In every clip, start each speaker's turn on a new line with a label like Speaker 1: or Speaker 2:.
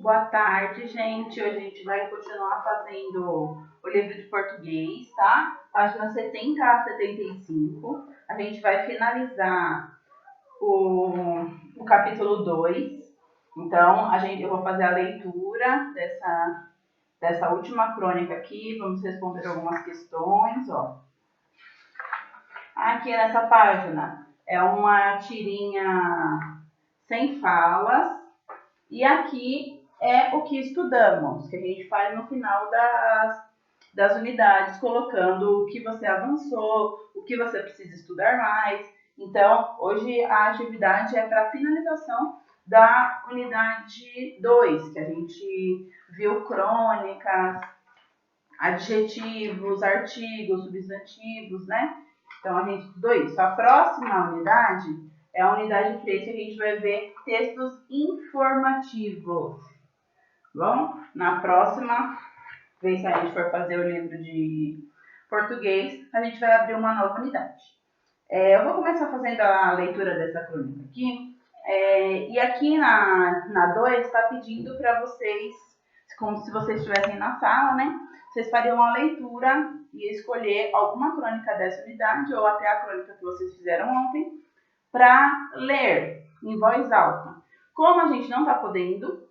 Speaker 1: Boa tarde, gente. Hoje a gente vai continuar fazendo o livro de português, tá? Página 70 a 75. A gente vai finalizar o capítulo 2. Então, eu vou fazer a leitura dessa última crônica aqui. Vamos responder algumas questões, ó. Aqui nessa página é uma tirinha sem falas. E aqui é o que estudamos, que a gente faz no final das unidades, colocando o que você avançou, o que você precisa estudar mais. Então, hoje a atividade é para a finalização da unidade 2, que a gente viu crônicas, adjetivos, artigos, substantivos, né? Então, a gente estudou isso. A próxima unidade é a unidade 3, que a gente vai ver textos informativos. Bom, na próxima vez que a gente for fazer o livro de português, a gente vai abrir uma nova unidade. Eu vou começar fazendo a leitura dessa crônica aqui. E aqui na 2 está pedindo para vocês, como se vocês estivessem na sala, né? Vocês fariam a leitura e escolher alguma crônica dessa unidade, ou até a crônica que vocês fizeram ontem, para ler em voz alta. Como a gente não está podendo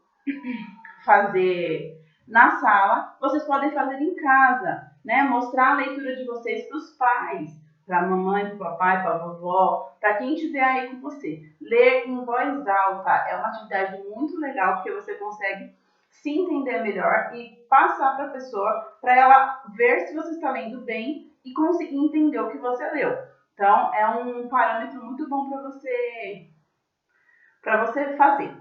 Speaker 1: fazer na sala, vocês podem fazer em casa, né? Mostrar a leitura de vocês para os pais, para a mamãe, para o papai, para a vovó, para quem estiver aí com você. Ler em voz alta é uma atividade muito legal, porque você consegue se entender melhor e passar para a pessoa, para ela ver se você está lendo bem e conseguir entender o que você leu. Então, é um parâmetro muito bom para você fazer.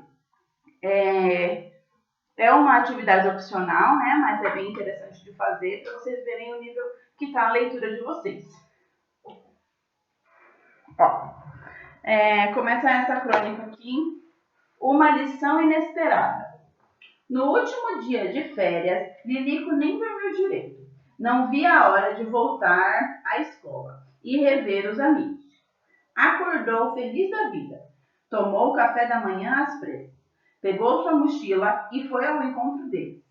Speaker 1: É uma atividade opcional, né? Mas é bem interessante de fazer para vocês verem o nível que está a leitura de vocês. Ó, começa essa crônica aqui. Uma lição inesperada. No último dia de férias, Lilico nem dormiu direito. Não via a hora de voltar à escola e rever os amigos. Acordou feliz da vida. Tomou o café da manhã às pressas. Pegou sua mochila e foi ao encontro deles.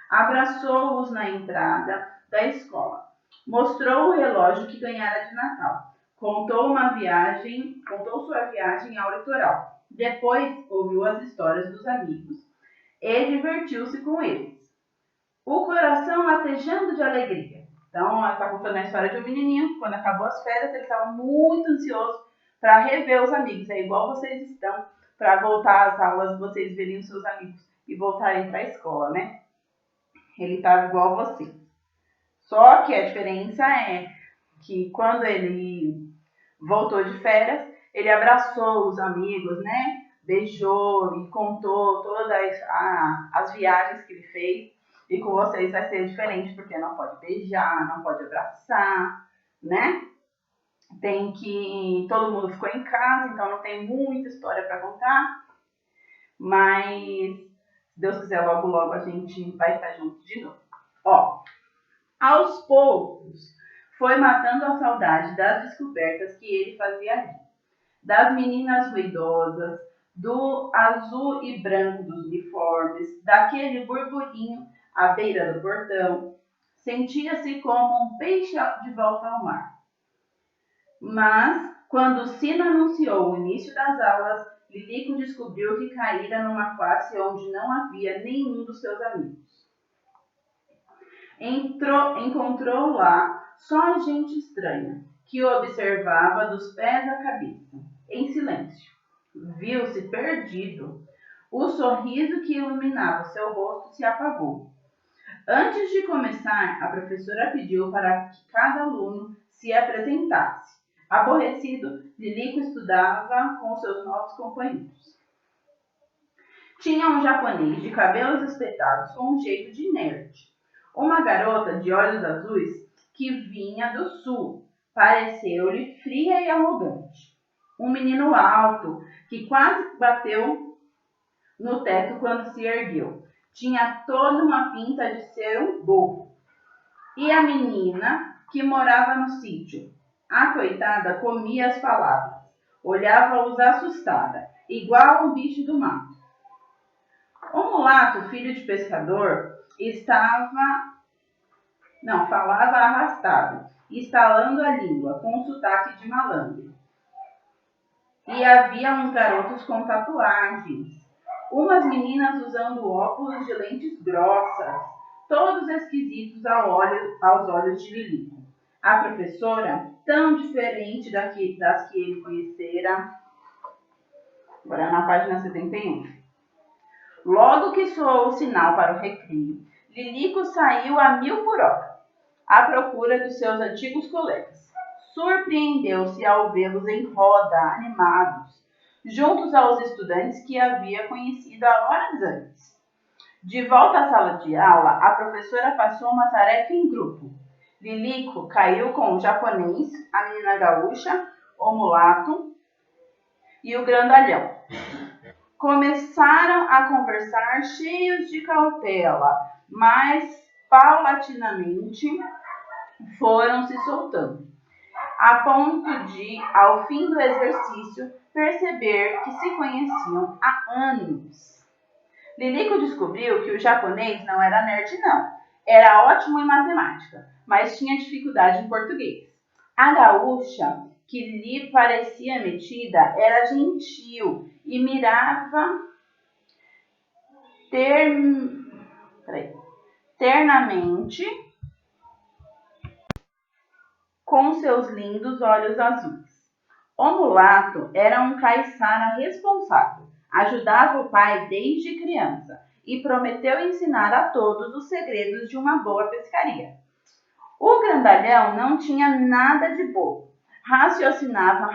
Speaker 1: Abraçou-os na entrada da escola. Mostrou o relógio que ganhara de Natal. Contou sua viagem ao litoral. Depois ouviu as histórias dos amigos e divertiu-se com eles. O coração latejando de alegria. Então, ela está contando a história de um menininho. Quando acabou as férias, ele estava muito ansioso para rever os amigos. É igual vocês estão para voltar às aulas, vocês verem os seus amigos e voltarem para a escola, né? Ele estava igual a você. Só que a diferença é que quando ele voltou de férias, ele abraçou os amigos, né? Beijou e contou todas as viagens que ele fez. E com vocês vai ser diferente, porque não pode beijar, não pode abraçar, né? Todo mundo ficou em casa, então não tem muita história para contar. Mas, se Deus quiser, logo, logo a gente vai estar junto de novo. Ó, aos poucos, foi matando a saudade das descobertas que ele fazia ali. Das meninas ruidosas, do azul e branco dos uniformes, daquele burburinho à beira do portão. Sentia-se como um peixe de volta ao mar. Mas, quando o sino anunciou o início das aulas, Lilico descobriu que caíra numa classe onde não havia nenhum dos seus amigos. Encontrou lá só gente estranha, que o observava dos pés à cabeça, em silêncio. Viu-se perdido. O sorriso que iluminava seu rosto se apagou. Antes de começar, a professora pediu para que cada aluno se apresentasse. Aborrecido, Lilico estudava com seus novos companheiros. Tinha um japonês de cabelos espetados com um jeito de nerd. Uma garota de olhos azuis que vinha do sul. Pareceu-lhe fria e arrogante. Um menino alto que quase bateu no teto quando se ergueu. Tinha toda uma pinta de ser um bobo. E a menina que morava no sítio. A coitada comia as palavras. Olhava-os assustada, igual um bicho do mato. O mulato, filho de pescador, falava arrastado, estalando a língua, com sotaque de malandro. E havia uns garotos com tatuagens, umas meninas usando óculos de lentes grossas, todos esquisitos aos olhos de Lilico. A professora, tão diferente das que ele conhecera, agora na página 71. Logo que soou o sinal para o recreio, Lilico saiu a 1000 por hora, à procura dos seus antigos colegas. Surpreendeu-se ao vê-los em roda, animados, juntos aos estudantes que havia conhecido há horas antes. De volta à sala de aula, a professora passou uma tarefa em grupo. Lilico caiu com o japonês, a menina gaúcha, o mulato e o grandalhão. Começaram a conversar cheios de cautela, mas paulatinamente foram se soltando, a ponto de, ao fim do exercício, perceber que se conheciam há anos. Lilico descobriu que o japonês não era nerd, não. Era ótimo em matemática, mas tinha dificuldade em português. A gaúcha, que lhe parecia metida, era gentil e mirava ternamente com seus lindos olhos azuis. O mulato era um caiçara responsável, ajudava o pai desde criança e prometeu ensinar a todos os segredos de uma boa pescaria. O grandalhão não tinha nada de bobo, raciocinava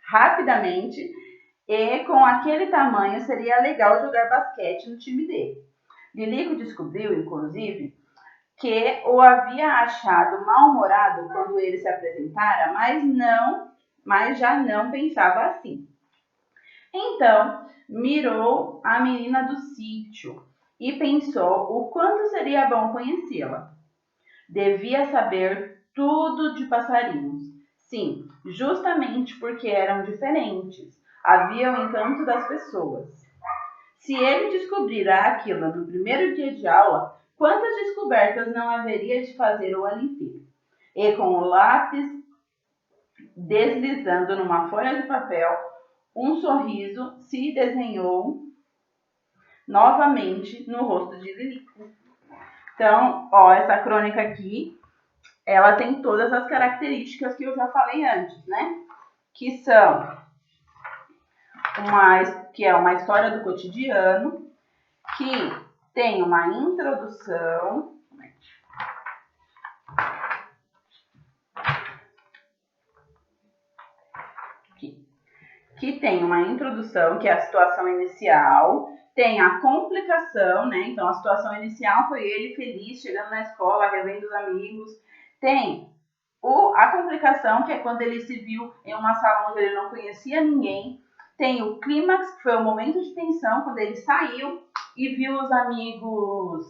Speaker 1: rapidamente e com aquele tamanho seria legal jogar basquete no time dele. Lilico descobriu, inclusive, que o havia achado mal-humorado quando ele se apresentara, mas já não pensava assim. Então, mirou a menina do sítio e pensou o quanto seria bom conhecê-la. Devia saber tudo de passarinhos. Sim, justamente porque eram diferentes. Havia o encanto das pessoas. Se ele descobrira aquilo no primeiro dia de aula, quantas descobertas não haveria de fazer o ano inteiro? E com o lápis deslizando numa folha de papel, um sorriso se desenhou novamente no rosto de Lilico. Então, essa crônica aqui, ela tem todas as características que eu já falei antes, né? Que são uma história do cotidiano, que tem uma introdução, que tem uma introdução, que é a situação inicial, tem a complicação, né? Então, a situação inicial foi ele feliz, chegando na escola, revendo os amigos. Tem a complicação, que é quando ele se viu em uma sala onde ele não conhecia ninguém. Tem o clímax, que foi o momento de tensão, quando ele saiu e viu os amigos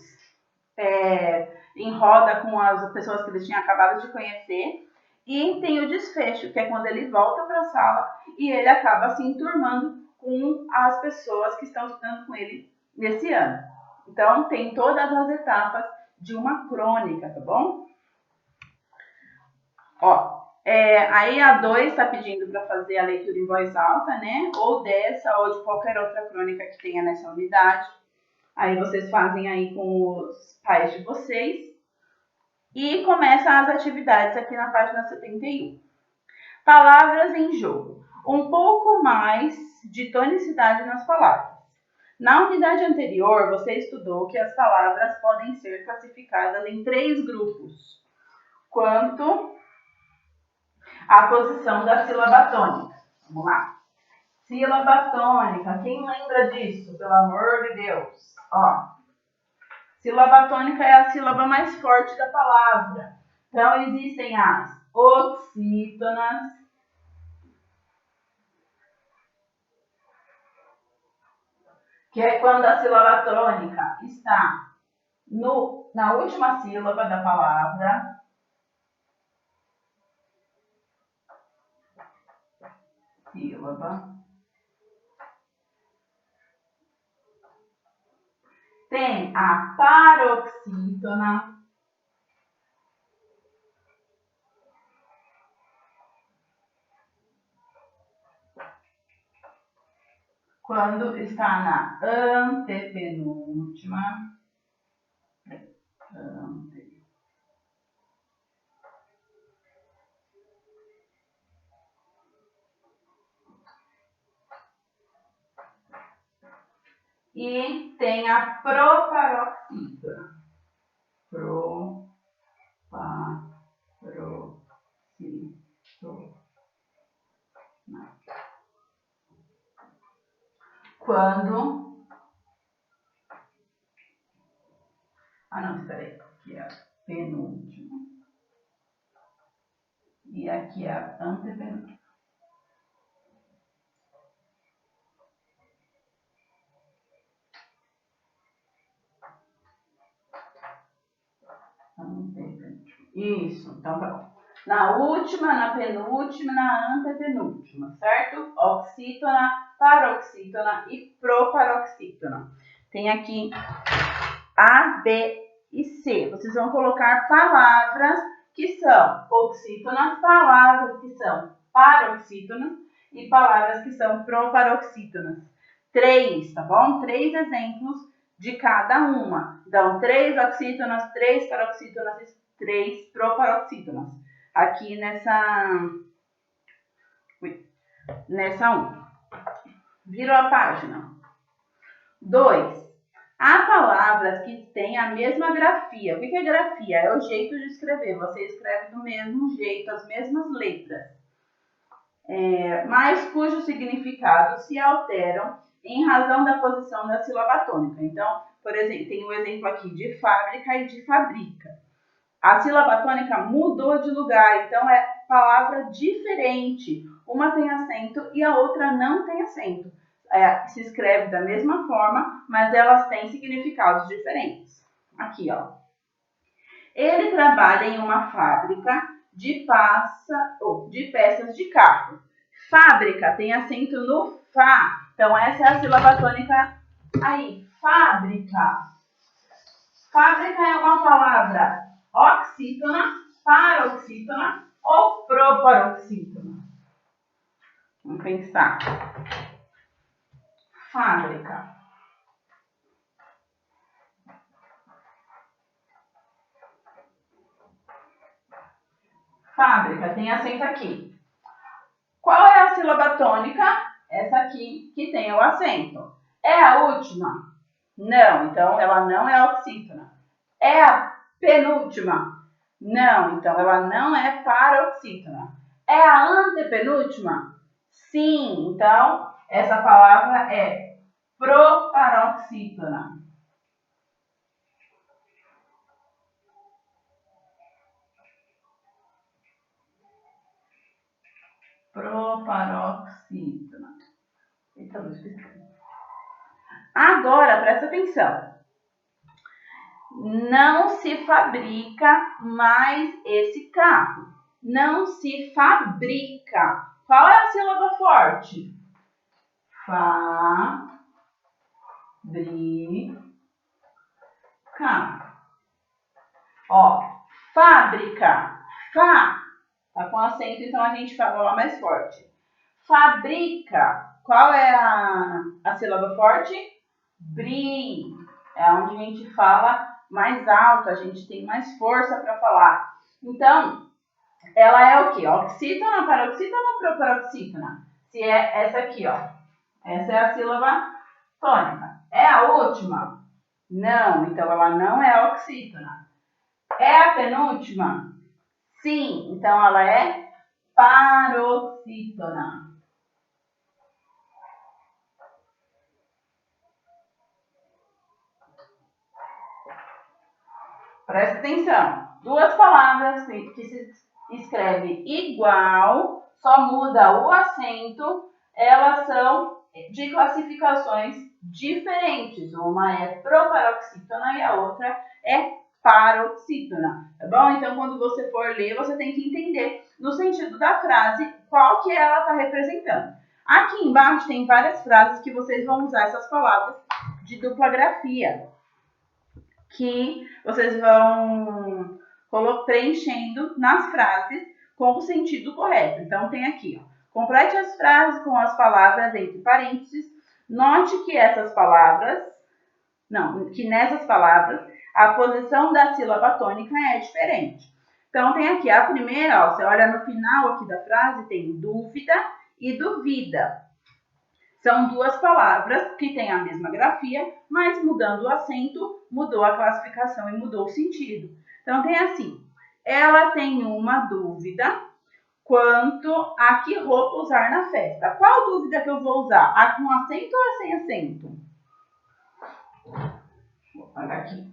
Speaker 1: em roda com as pessoas que ele tinha acabado de conhecer. E tem o desfecho, que é quando ele volta para a sala e ele acaba se enturmando com as pessoas que estão estudando com ele nesse ano. Então, tem todas as etapas de uma crônica, tá bom? Aí a 2 está pedindo para fazer a leitura em voz alta, né? Ou dessa, ou de qualquer outra crônica que tenha nessa unidade. Aí vocês fazem aí com os pais de vocês. E começam as atividades aqui na página 71. Palavras em jogo. Um pouco mais de tonicidade nas palavras. Na unidade anterior, você estudou que as palavras podem ser classificadas em 3 grupos, quanto à posição da sílaba tônica. Vamos lá. Sílaba tônica. Quem lembra disso? Pelo amor de Deus. Sílaba tônica é a sílaba mais forte da palavra. Então, existem as oxítonas, que é quando a sílaba tônica está na última sílaba da palavra. Sílaba tem a paroxítona, quando está na antepenúltima, e tem a proparoxítona. Quando... não, espera aí. Aqui é a penúltima. E aqui é a antepenúltima. Isso, então tá bom. Na última, na penúltima, na antepenúltima, certo? Oxítona, paroxítona e proparoxítona. Tem aqui A, B e C. Vocês vão colocar palavras que são oxítonas, palavras que são paroxítonas e palavras que são proparoxítonas. 3, tá bom? 3 exemplos de cada uma. Então, 3 oxítonas, 3 paroxítonas e 3 proparoxítonas. Aqui nessa 1. Virou a página. 2. Há palavras que têm a mesma grafia. O que é grafia? É o jeito de escrever. Você escreve do mesmo jeito, as mesmas letras. Mas cujo significado se alteram em razão da posição da sílaba tônica. Então, por exemplo, tem um exemplo aqui de fábrica e de fabrica. A sílaba tônica mudou de lugar, então é palavra diferente. Uma tem acento e a outra não tem acento. Se escreve da mesma forma, mas elas têm significados diferentes. Aqui, ó. Ele trabalha em uma fábrica de peças de carro. Fábrica tem acento no Fá. Então, essa é a sílaba tônica aí. Fábrica. Fábrica é uma palavra oxítona, paroxítona ou proparoxítona. Vamos pensar. Fábrica. Fábrica, tem acento aqui. Qual é a sílaba tônica? Essa aqui que tem o acento. É a última? Não, então ela não é oxítona. É a penúltima? Não, então ela não é paroxítona. É a antepenúltima? Sim, então essa palavra é proparoxítona. Proparoxítona. Então, agora, presta atenção. Não se fabrica mais esse carro. Não se fabrica. Qual é a sílaba forte? Fabrica. Ó, fábrica. Fá. Tá com acento, então a gente fala lá mais forte. Fabrica. Qual é a sílaba forte? Bri. É onde a gente fala mais alto, a gente tem mais força para falar. Então, ela é o quê? Oxítona, paroxítona ou proparoxítona? Se é essa aqui, ó. Essa é a sílaba tônica. É a última? Não, então ela não é oxítona. É a penúltima? Sim, então ela é paroxítona. Presta atenção. Duas palavras que se escreve igual, só muda o acento, elas são de classificações diferentes. Uma é proparoxítona e a outra é paroxítona, tá bom? Então, quando você for ler, você tem que entender no sentido da frase qual que ela está representando. Aqui embaixo tem várias frases que vocês vão usar essas palavras de dupla grafia. que vocês vão preenchendo nas frases com o sentido correto. Então, tem aqui, ó, complete as frases com as palavras entre parênteses. Note que essas palavras, que nessas palavras, a posição da sílaba tônica é diferente. Então, tem aqui a primeira, ó, você olha no final aqui da frase, tem dúvida e duvida. São duas palavras que têm a mesma grafia, mas mudando o acento, mudou a classificação e mudou o sentido. Então, tem assim, ela tem uma dúvida quanto a que roupa usar na festa. Qual dúvida que eu vou usar? A com acento ou a sem acento? Vou parar aqui.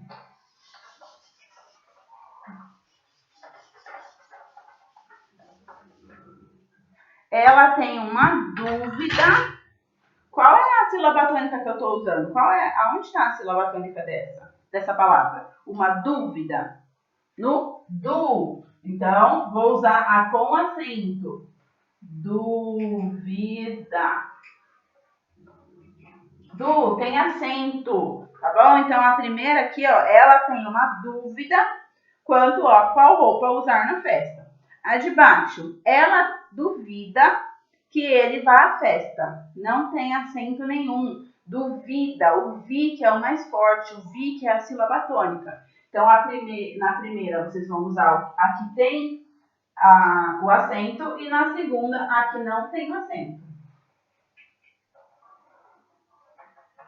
Speaker 1: Ela tem uma dúvida. Qual é a sílaba tônica que eu estou usando? Aonde está a sílaba tônica dessa palavra? Uma dúvida. No du. Então, vou usar a com acento. Dúvida. Du tem acento, tá bom? Então, a primeira aqui, ó, ela tem uma dúvida quanto a qual roupa usar na festa. A de baixo, ela duvida que ele vá à festa. Não tem acento nenhum. Duvida, o vi que é o mais forte, o vi que é a sílaba tônica. Então, na primeira, vocês vão usar a que tem o acento e na segunda, a que não tem o acento.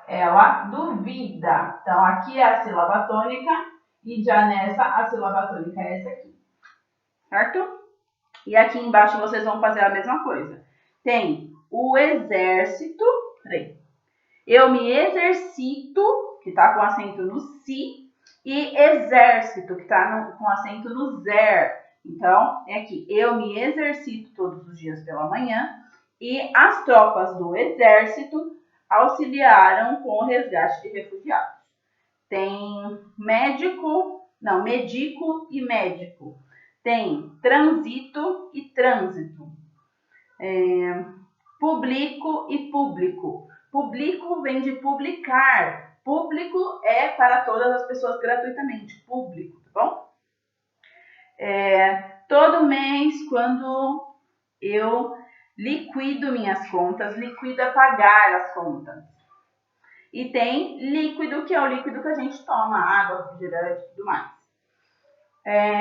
Speaker 1: Ela duvida. Então, aqui é a sílaba tônica e já nessa, a sílaba tônica é essa aqui. Certo? E aqui embaixo vocês vão fazer a mesma coisa. Tem o exército. Peraí. Eu me exercito, que está com acento no si, e exército, que está com acento no zer. Então, é aqui. Eu me exercito todos os dias pela manhã e as tropas do exército auxiliaram com o resgate de refugiados. Tem medico e médico. Tem transito e trânsito. Publico e público. Publico vem de publicar. Público é para todas as pessoas gratuitamente. Público, tá bom? Todo mês, quando eu liquido minhas contas, liquido é pagar as contas. E tem líquido, que é o líquido que a gente toma, água, refrigerante e tudo mais.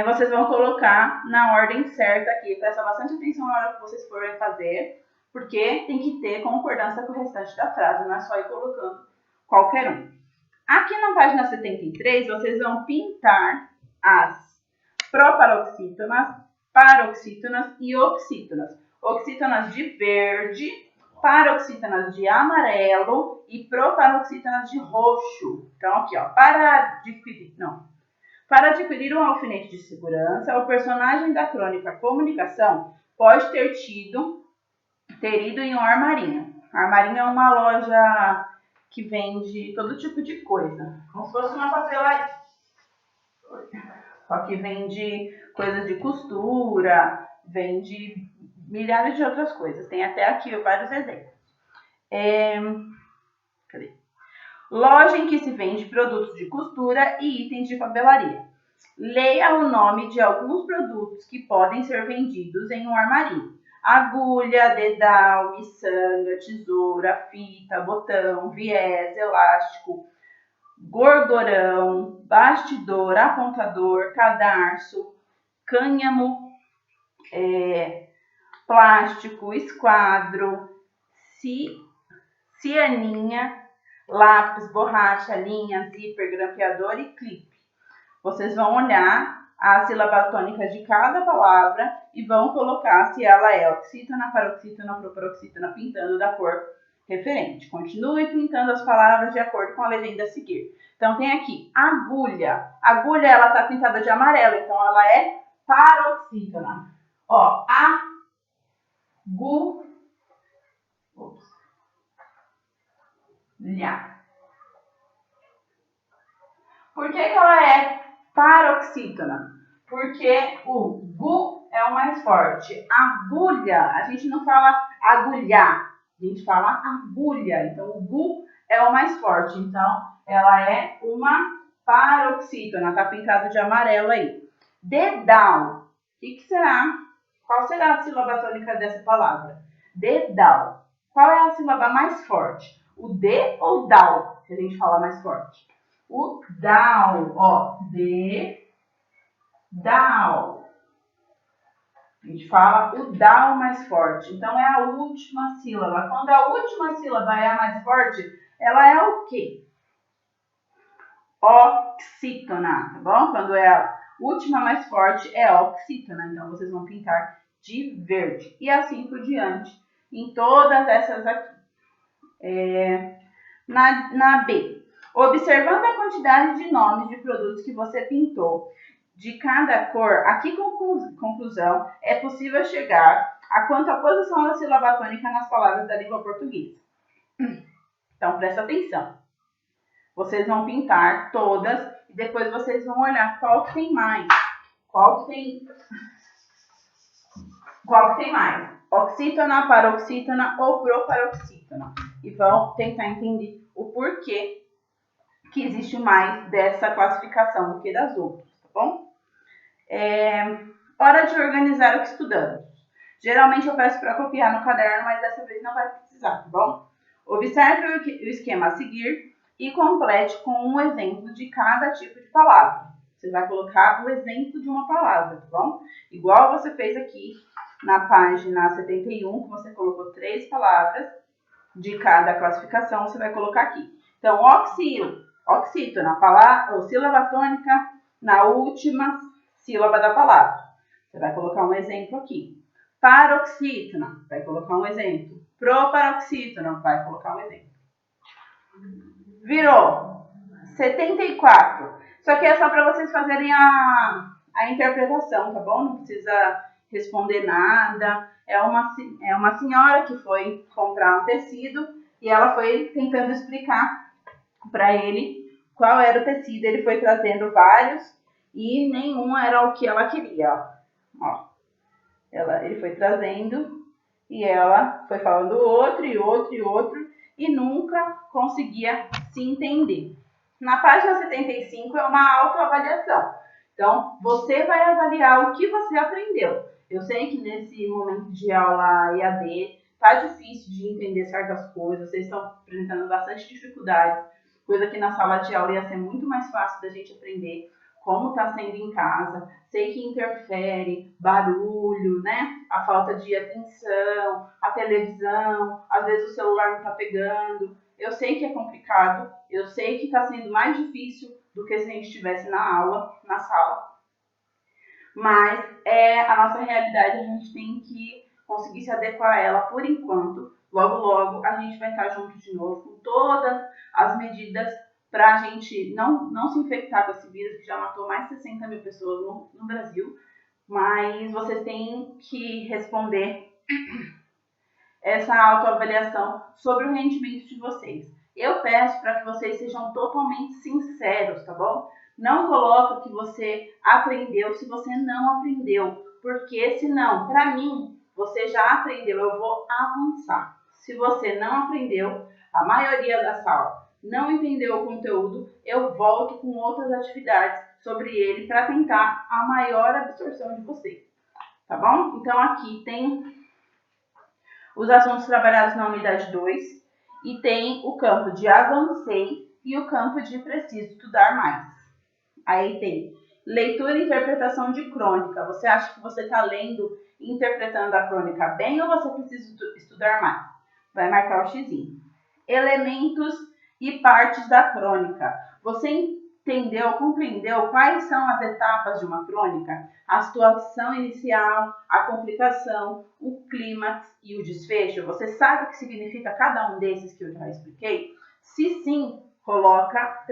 Speaker 1: Vocês vão colocar na ordem certa aqui. Presta bastante atenção na hora que vocês forem fazer, porque tem que ter concordância com o restante da frase, não é só ir colocando qualquer um. Aqui na página 73, vocês vão pintar as proparoxítonas, paroxítonas e oxítonas. Oxítonas de verde, paroxítonas de amarelo e proparoxítonas de roxo. Então, aqui, ó, para adquirir um alfinete de segurança, o personagem da crônica Comunicação pode ter ido em um armarinho. Armarinho é uma loja que vende todo tipo de coisa, como se fosse uma papelaria. Só que vende coisas de costura, vende milhares de outras coisas. Tem até aqui vários exemplos. Cadê? Loja em que se vende produtos de costura e itens de papelaria. Leia o nome de alguns produtos que podem ser vendidos em um armarinho. Agulha, dedal, miçanga, tesoura, fita, botão, viés, elástico, gorgorão, bastidor, apontador, cadarço, cânhamo, plástico, esquadro, cianinha, lápis, borracha, linha, zíper, grampeador e clipe. Vocês vão olhar a sílaba tônica de cada palavra e vão colocar se ela é oxítona, paroxítona, proparoxítona, pintando da cor referente. Continue pintando as palavras de acordo com a legenda a seguir. Então, tem aqui agulha. Agulha, ela está pintada de amarelo, então ela é paroxítona. Ó, agulha. Por que ela é paroxítona? Porque o gu é o mais forte. Agulha, a gente não fala agulhar, a gente fala agulha. Então, o gu é o mais forte. Então, ela é uma Paroxítona, tá pintado de amarelo aí. Dedal. O que será? Qual será a sílaba tônica dessa palavra? Dedal. Qual é a sílaba mais forte? O D ou dal? Se a gente falar mais forte. O dal, ó. D, dal. A gente fala o dal mais forte. Então, é a última sílaba. Quando a última sílaba é a mais forte, ela é o quê? Oxítona, tá bom? Quando é a última mais forte, é oxítona. Então, vocês vão pintar de verde. E assim por diante, em todas essas aqui. Na B. Observando a quantidade de nomes de produtos que você pintou de cada cor, a que conclusão é possível chegar quanto à posição da sílaba tônica nas palavras da língua portuguesa? Então, presta atenção. Vocês vão pintar todas e depois vocês vão olhar qual que tem mais. Qual que tem mais? Oxítona, paroxítona ou proparoxítona. E vão tentar entender o porquê que existe mais dessa classificação do que das outras, tá bom? Hora de organizar o que estudamos. Geralmente eu peço para copiar no caderno, mas dessa vez não vai precisar, tá bom? Observe o esquema a seguir e complete com um exemplo de cada tipo de palavra. Você vai colocar o exemplo de uma palavra, tá bom? Igual você fez aqui na página 71, que você colocou 3 palavras de cada classificação, você vai colocar aqui. Então, oxítona, palavra, ou sílaba tônica na última sílaba da palavra. Você vai colocar um exemplo aqui. Paroxítona, vai colocar um exemplo. Proparoxítona, vai colocar um exemplo. Virou 74. Isso aqui é só para vocês fazerem a interpretação, tá bom? Não precisa responder nada. É uma senhora que foi comprar um tecido e ela foi tentando explicar para ele qual era o tecido. Ele foi trazendo vários e nenhum era o que ela queria. Ó. Ele foi trazendo e ela foi falando outro e outro e outro e nunca conseguia se entender. Na página 75 é uma autoavaliação. Então, você vai avaliar o que você aprendeu. Eu sei que nesse momento de aula EAD tá difícil de entender certas coisas, vocês estão apresentando bastante dificuldade, coisa que na sala de aula ia ser muito mais fácil da gente aprender como está sendo em casa. Sei que interfere, barulho, né? A falta de atenção, a televisão, às vezes o celular não está pegando. Eu sei que é complicado, eu sei que está sendo mais difícil do que se a gente estivesse na aula, na sala. Mas é a nossa realidade, a gente tem que conseguir se adequar a ela por enquanto. Logo, logo, a gente vai estar junto de novo com todas as medidas para a gente não se infectar com esse vírus que já matou mais de 60 mil pessoas no Brasil. Mas vocês têm que responder essa autoavaliação sobre o rendimento de vocês. Eu peço para que vocês sejam totalmente sinceros, tá bom? Não coloca que você aprendeu se você não aprendeu, porque senão, para mim, você já aprendeu, eu vou avançar. Se você não aprendeu, a maioria da sala não entendeu o conteúdo, eu volto com outras atividades sobre ele para tentar a maior absorção de vocês, tá bom? Então aqui tem os assuntos trabalhados na unidade 2 e tem o campo de avancei e o campo de preciso estudar mais. Aí tem leitura e interpretação de crônica. Você acha que você está lendo e interpretando a crônica bem ou você precisa estudar mais? Vai marcar o xizinho. Elementos e partes da crônica. Você entendeu, compreendeu quais são as etapas de uma crônica? A situação inicial, a complicação, o clímax e o desfecho. Você sabe o que significa cada um desses que eu já expliquei? Se sim, coloca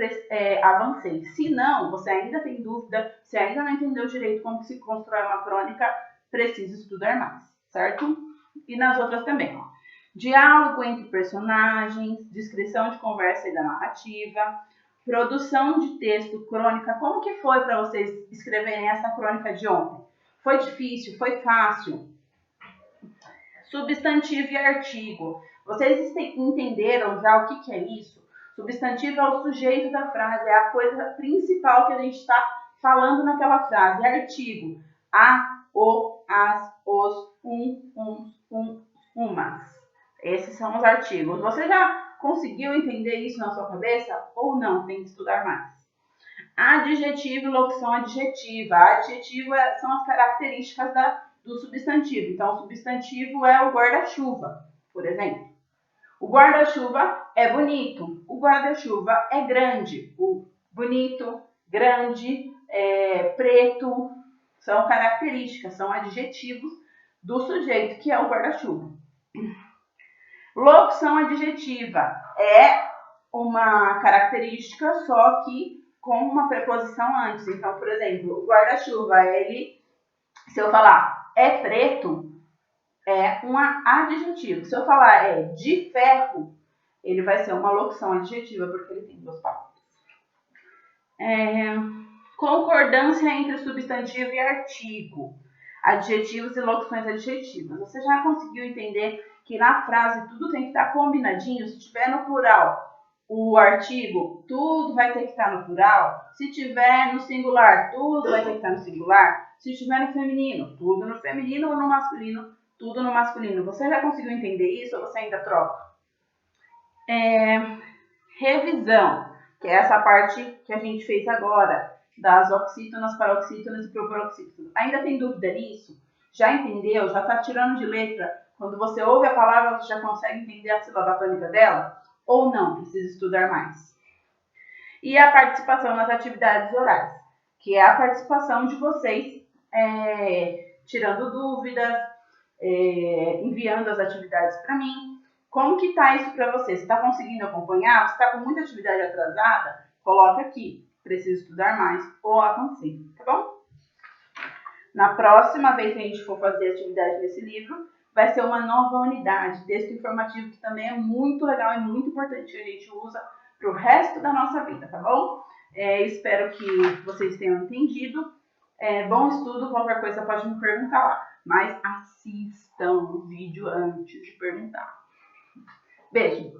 Speaker 1: avancei. Se não, você ainda tem dúvida, se ainda não entendeu direito como se constrói uma crônica, precisa estudar mais, certo? E nas outras também, ó. Diálogo entre personagens, descrição de conversa e da narrativa, produção de texto, crônica. Como que foi para vocês escreverem essa crônica de ontem? Foi difícil? Foi fácil? Substantivo e artigo. Vocês entenderam já o que é isso? Substantivo é o sujeito da frase, é a coisa principal que a gente está falando naquela frase. É artigo. A, o, as, os, umas. Esses são os artigos. Você já conseguiu entender isso na sua cabeça ou não? Tem que estudar mais. Adjetivo e locução adjetiva. Adjetivo são as características do substantivo. Então, o substantivo é o guarda-chuva, por exemplo. O guarda-chuva é bonito. O guarda-chuva é grande. O bonito, grande, preto, são características, são adjetivos do sujeito, que é o guarda-chuva. Locução adjetiva é uma característica, só que com uma preposição antes. Então, por exemplo, o guarda-chuva, se eu falar é preto, é um adjetivo. Se eu falar é de ferro, ele vai ser uma locução adjetiva, porque ele tem duas palavras. Concordância entre substantivo e artigo. Adjetivos e locuções adjetivas. Você já conseguiu entender que na frase tudo tem que estar combinadinho? Se tiver no plural o artigo, tudo vai ter que estar no plural. Se tiver no singular, tudo vai ter que estar no singular. Se tiver no feminino, tudo no feminino, ou no masculino, tudo no masculino. Você já conseguiu entender isso ou você ainda troca? Revisão, que é essa parte que a gente fez agora, das oxítonas, paroxítonas e proparoxítonas. Ainda tem dúvida nisso? Já entendeu? Já está tirando de letra? Quando você ouve a palavra, você já consegue entender a sílaba tônica dela? Ou não? Precisa estudar mais. E a participação nas atividades orais, que é a participação de vocês tirando dúvidas, enviando as atividades para mim. Como que tá isso para você? Você está conseguindo acompanhar? Você está com muita atividade atrasada? Coloca aqui, preciso estudar mais ou avancei, tá bom? Na próxima vez que a gente for fazer atividade nesse livro, vai ser uma nova unidade, texto informativo, que também é muito legal e muito importante, que a gente usa para o resto da nossa vida, tá bom? Espero que vocês tenham entendido. Bom estudo, qualquer coisa pode me perguntar lá, mas assistam o vídeo antes de perguntar. Beijo!